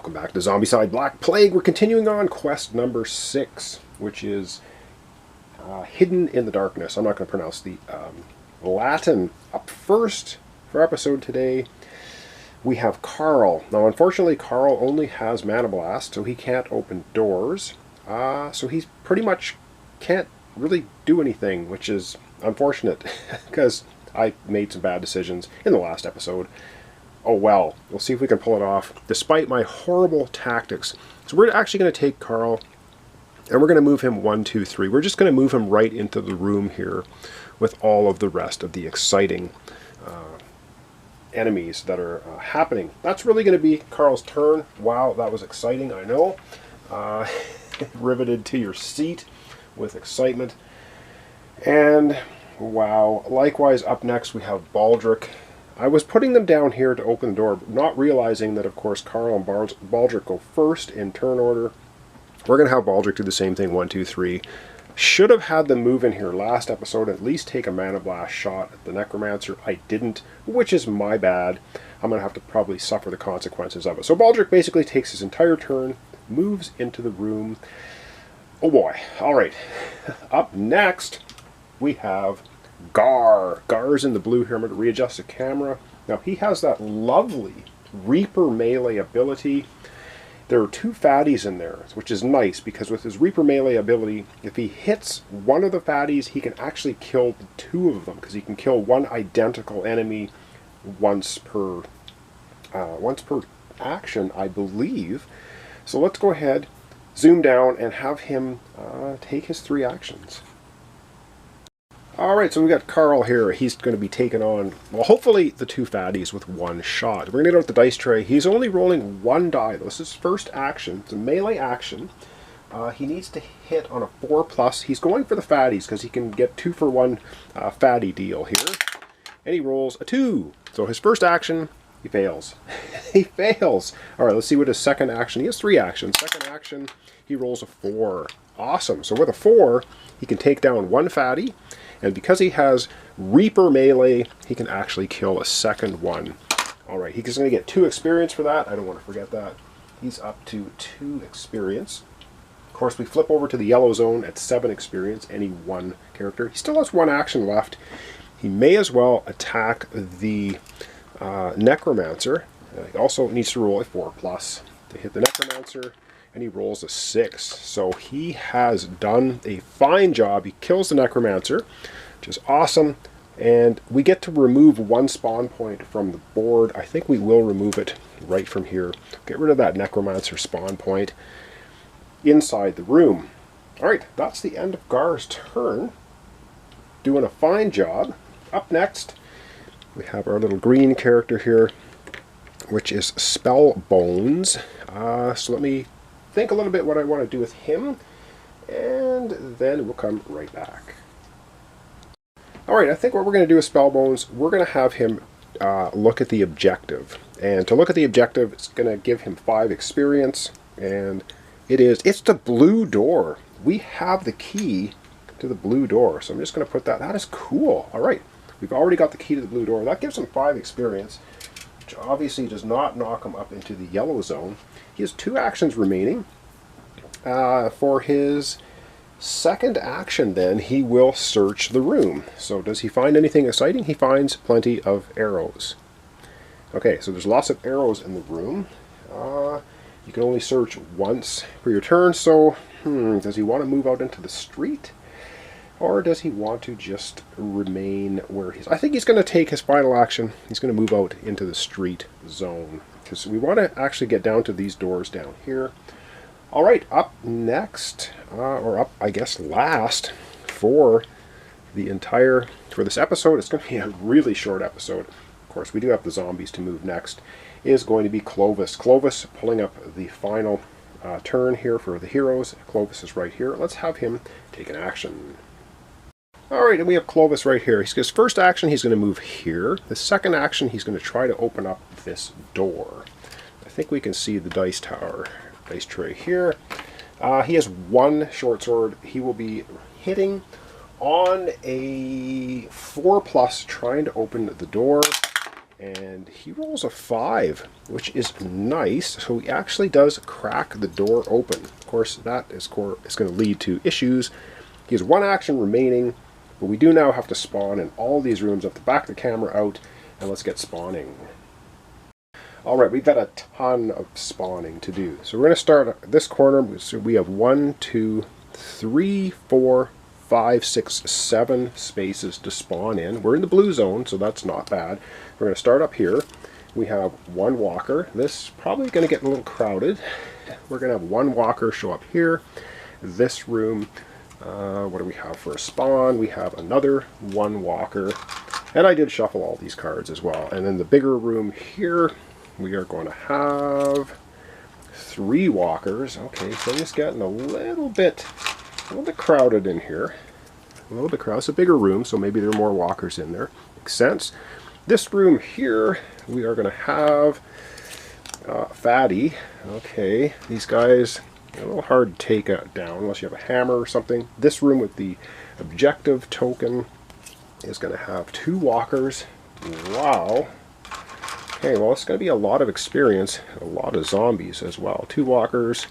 Welcome back to Zombicide Black Plague. We're continuing on quest number 6, which is Hidden in the Darkness. I'm not going to pronounce the Latin. Up first for episode today, we have Carl. Now, unfortunately, Carl only has Mana Blast, so he can't open doors. So he's pretty much can't really do anything, which is unfortunate, because I made some bad decisions in the last episode. Oh well, we'll see if we can pull it off, despite my horrible tactics. So we're actually going to take Carl, and we're going to move him 1, 2, 3. We're just going to move him right into the room here with all of the rest of the exciting enemies that are happening. That's really going to be Carl's turn. Wow, that was exciting, I know. Riveted to your seat with excitement. And wow, likewise up next we have Baldric. I was putting them down here to open the door, not realizing that, of course, Carl and Baldric go first in turn order. We're going to have Baldric do the same thing, 1, 2, 3. Should have had them move in here last episode, at least take a Mana Blast shot at the Necromancer. I didn't, which is my bad. I'm going to have to probably suffer the consequences of it. So Baldric basically takes his entire turn, moves into the room. Oh boy. All right. Up next, we have Gar. Gar's in the blue here. I'm going to readjust the camera. Now, he has that lovely Reaper melee ability. There are 2 fatties in there, which is nice, because with his Reaper melee ability, if he hits one of the fatties, he can actually kill 2 of them, because he can kill 1 identical enemy once per action, I believe. So let's go ahead, zoom down, and have him take his 3 actions. Alright, so we got Carl here. He's going to be taking on, well, hopefully the 2 fatties with 1 shot. We're going to get out the dice tray. He's only rolling 1 die. This is his first action. It's a melee action. He needs to hit on a 4+. He's going for the fatties because he can get 2 for 1 fatty deal here. And he rolls a 2. So his first action, he fails. He fails. Alright, let's see what his second action. He has 3 actions. Second action, he rolls a 4. Awesome. So with a 4, he can take down 1 fatty. And because he has Reaper melee, he can actually kill a second one. Alright, he's going to get 2 experience for that. I don't want to forget that. He's up to 2 experience. Of course, we flip over to the yellow zone at 7 experience, any 1 character. He still has 1 action left. He may as well attack the Necromancer. He also needs to roll a 4+ to hit the Necromancer. And he rolls a 6. So he has done a fine job. He kills the Necromancer, which is awesome. And we get to remove 1 spawn point from the board. I think we will remove it right from here. Get rid of that Necromancer spawn point inside the room. Alright, that's the end of Gar's turn. Doing a fine job. Up next, we have our little green character here, which is Spellbones. So let me think a little bit what I want to do with him, and then we'll come right back. Alright, I think what we're going to do with Spellbones, we're going to have him look at the objective. And to look at the objective, it's going to give him 5 experience, and it's the blue door. We have the key to the blue door, so I'm just going to put that. That is cool. Alright, we've already got the key to the blue door. That gives him 5 experience, which obviously does not knock him up into the yellow zone. He has 2 actions remaining. For his second action, then, he will search the room. So does he find anything exciting? He finds plenty of arrows. Okay, so there's lots of arrows in the room. You can only search once per your turn, so does he want to move out into the street? Or does he want to just remain where he's... I think he's going to take his final action. He's going to move out into the street zone, because we want to actually get down to these doors down here. Alright, up next, or up, I guess, last for this episode. It's going to be a really short episode. Of course, we do have the zombies to move next. Is going to be Clovis. Clovis pulling up the final turn here for the heroes. Clovis is right here. Let's have him take an action. Alright, and we have Clovis right here. His first action, he's going to move here. The second action, he's going to try to open up this door. I think we can see the dice tray here. He has 1 short sword. He will be hitting on a 4+, trying to open the door. And he rolls a 5, which is nice. So he actually does crack the door open. Of course, that is going to lead to issues. He has 1 action remaining, but we do now have to spawn in all these rooms. I have to back the camera out, and let's get spawning. Alright, we've got a ton of spawning to do. So we're going to start at this corner. So we have 1, 2, 3, 4, 5, 6, 7 spaces to spawn in. We're in the blue zone, so that's not bad. We're going to start up here. We have 1 walker. This is probably going to get a little crowded. We're going to have 1 walker show up here. This room, what do we have for a spawn? We have another 1 walker. And I did shuffle all these cards as well. And in the bigger room here, we are going to have 3 walkers. Okay, so it's getting a little bit crowded in here. A little bit crowded. It's a bigger room, so maybe there are more walkers in there. Makes sense. This room here, we are going to have Fatty. Okay, these guys are a little hard to take down unless you have a hammer or something. This room with the objective token is going to have 2 walkers. Wow. Okay, well, it's going to be a lot of experience, a lot of zombies as well. 2 walkers.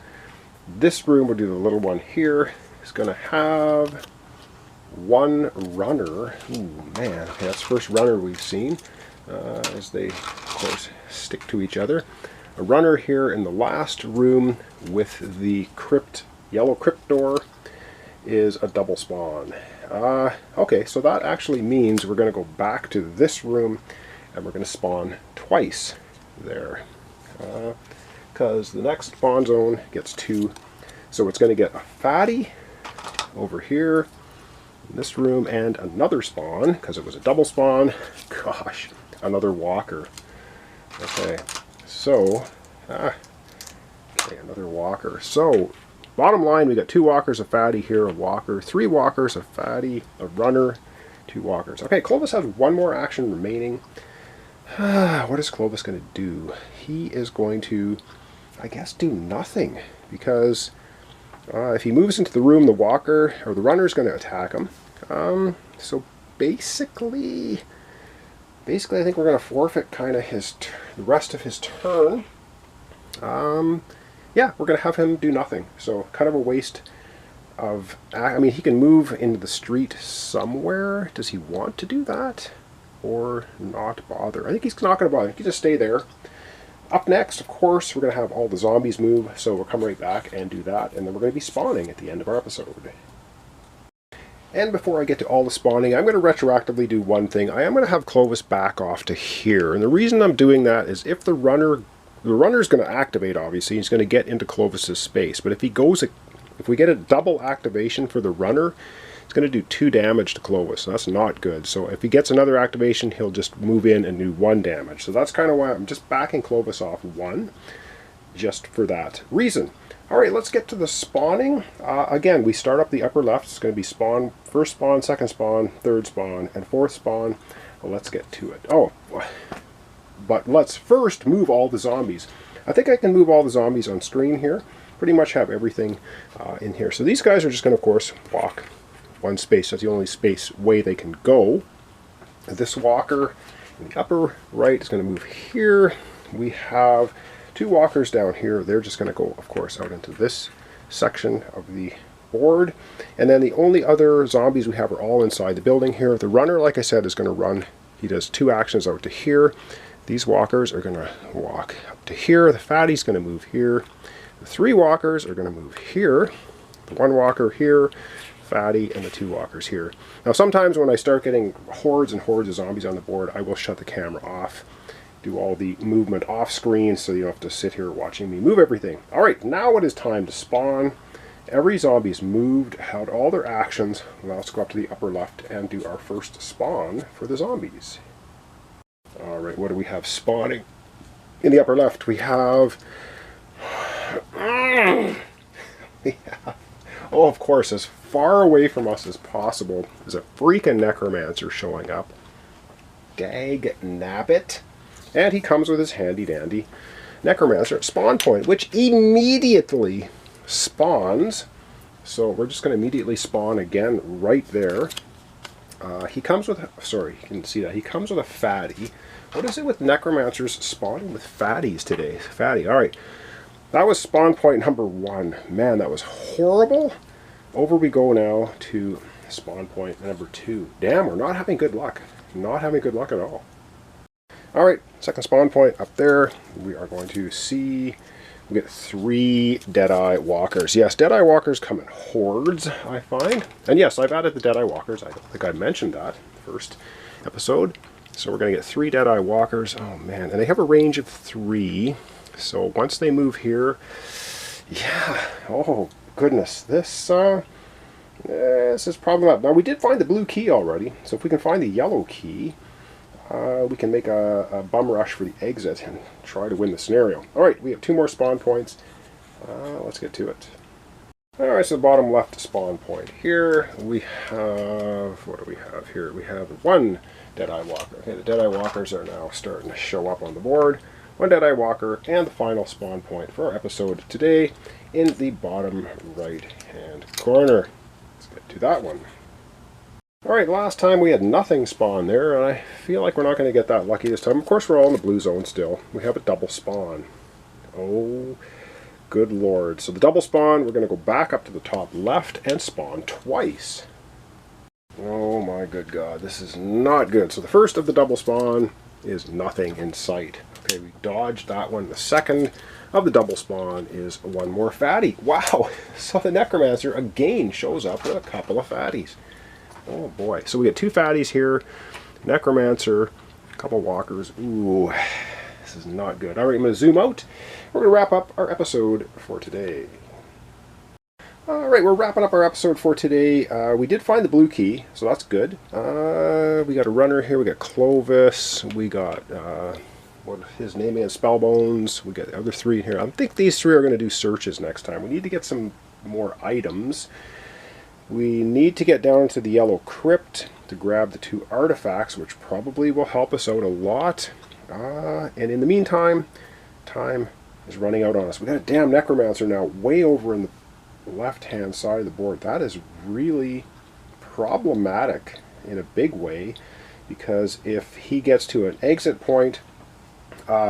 This room, we'll do the little one here. It's going to have 1 runner. Ooh, man, okay, that's the first runner we've seen, as they, of course, stick to each other. A runner here in the last room with the yellow crypt door is a double spawn. Okay, so that actually means we're going to go back to this room and we're going to spawn twice there. Because the next spawn zone gets 2. So it's going to get a Fatty over here in this room and another spawn, because it was a double spawn. Gosh, another walker. Okay, so, okay, another walker. So, bottom line, we got 2 walkers, a Fatty here, a walker, 3 walkers, a Fatty, a runner, 2 walkers. Okay, Clovis has 1 more action remaining. What is Clovis going to do? He is going to, I guess, do nothing, because if he moves into the room, the walker or the runner is going to attack him. So basically, I think we're going to forfeit kind of the rest of his turn. Yeah, we're going to have him do nothing. So kind of a waste of. I mean, he can move into the street somewhere. Does he want to do that? Or not bother? I think he's not going to bother. He can just stay there. Up next, of course, we're going to have all the zombies move, so we'll come right back and do that, and then we're going to be spawning at the end of our episode. And before I get to all the spawning, I'm going to retroactively do one thing. I am going to have Clovis back off to here, and the reason I'm doing that is if the runner's going to activate, obviously, he's going to get into Clovis's space, but if we get a double activation for the runner, it's going to do 2 damage to Clovis, so that's not good. So if he gets another activation, he'll just move in and do 1 damage. So that's kind of why I'm just backing Clovis off 1, just for that reason. Alright, let's get to the spawning. Again, we start up the upper left. It's going to be spawn, first spawn, second spawn, third spawn, and fourth spawn. Well, let's get to it. Oh, but let's first move all the zombies. I think I can move all the zombies on screen here. Pretty much have everything in here. So these guys are just going to, of course, walk 1 space. That's the only way they can go. This walker in the upper right is going to move here. We have 2 walkers down here. They're just going to go, of course, out into this section of the board. And then the only other zombies we have are all inside the building here. The runner, like I said, is going to run. He does 2 actions out to here. These walkers are going to walk up to here. The Fatty's going to move here. The 3 walkers are going to move here. The 1 walker here. Fatty, and the 2 walkers here. Now sometimes when I start getting hordes and hordes of zombies on the board, I will shut the camera off, do all the movement off screen, so you don't have to sit here watching me move everything. Alright, now it is time to spawn. Every zombie's moved, had all their actions. Now let's go up to the upper left and do our first spawn for the zombies. Alright, what do we have spawning? In the upper left we have oh, of course, as far away from us as possible is a freaking necromancer showing up. Dag nabbit. And he comes with his handy-dandy necromancer at spawn point, which immediately spawns. So we're just going to immediately spawn again right there. He comes with, sorry, you can see that. He comes with a fatty. What is it with necromancers spawning with fatties today? Fatty, all right. That was spawn point number 1. Man, that was horrible. Over we go now to spawn point number 2. Damn, we're not having good luck. Not having good luck at all. All right, second spawn point up there. We are going to see, we get 3 Deadeye Walkers. Yes, Deadeye Walkers come in hordes, I find. And yes, I've added the Deadeye Walkers. I don't think I mentioned that first episode. So we're going to get 3 Deadeye Walkers. Oh man, and they have a range of 3. So once they move here, yeah, oh goodness, this is problematic. Now we did find the blue key already, so if we can find the yellow key, we can make a bum rush for the exit and try to win the scenario. Alright, we have 2 more spawn points. Let's get to it. Alright, so the bottom left spawn point here, we have, what do we have here? We have 1 Deadeye Walker. Okay, the Deadeye Walkers are now starting to show up on the board. 1 Deadeye Walker, and the final spawn point for our episode today in the bottom right hand corner. Let's get to that one. Alright, last time we had nothing spawn there, and I feel like we're not going to get that lucky this time. Of course, we're all in the blue zone still. We have a double spawn. Oh, good lord. So the double spawn, we're going to go back up to the top left and spawn twice. Oh my good god, this is not good. So the first of the double spawn is nothing in sight. Okay, we dodged that one. The second of the double spawn is 1 more fatty. Wow! So the Necromancer again shows up with a couple of fatties. Oh boy. So we get 2 fatties here. Necromancer, a couple walkers. Ooh, this is not good. Alright, I'm going to zoom out. We're going to wrap up our episode for today. Alright, we're wrapping up our episode for today. We did find the blue key, so that's good. We got a runner here. We got Clovis. We got, what his name is, Spellbones. We got the other 3 here. I think these 3 are going to do searches next time. We need to get some more items. We need to get down to the Yellow Crypt to grab the 2 artifacts, which probably will help us out a lot. And in the meantime, time is running out on us. We got a damn Necromancer now way over in the left-hand side of the board. That is really problematic in a big way, because if he gets to an exit point,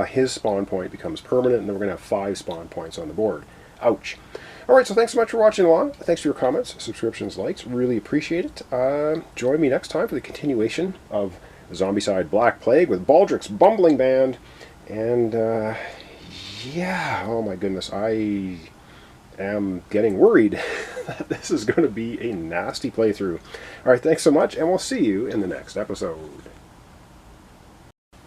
his spawn point becomes permanent, and then we're going to have 5 spawn points on the board. Ouch. Alright, so thanks so much for watching along. Thanks for your comments, subscriptions, likes. Really appreciate it. Join me next time for the continuation of Zombicide Black Plague with Baldrick's Bumbling Band. And, yeah, oh my goodness, I am getting worried that this is going to be a nasty playthrough. Alright, thanks so much, and we'll see you in the next episode.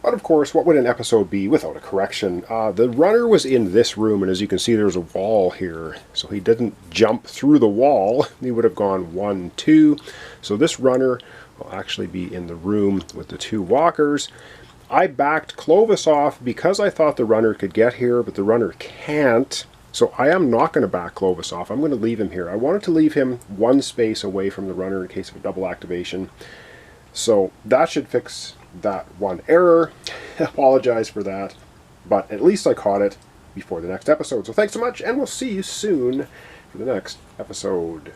But of course, what would an episode be without a correction? The runner was in this room, and as you can see, there's a wall here. So he didn't jump through the wall. He would have gone 1, 2. So this runner will actually be in the room with the 2 walkers. I backed Clovis off because I thought the runner could get here, but the runner can't. So I am not going to back Clovis off. I'm going to leave him here. I wanted to leave him 1 space away from the runner in case of a double activation. So that should fix that 1 error. Apologize for that, but at least I caught it before the next episode. So thanks so much, and we'll see you soon for the next episode.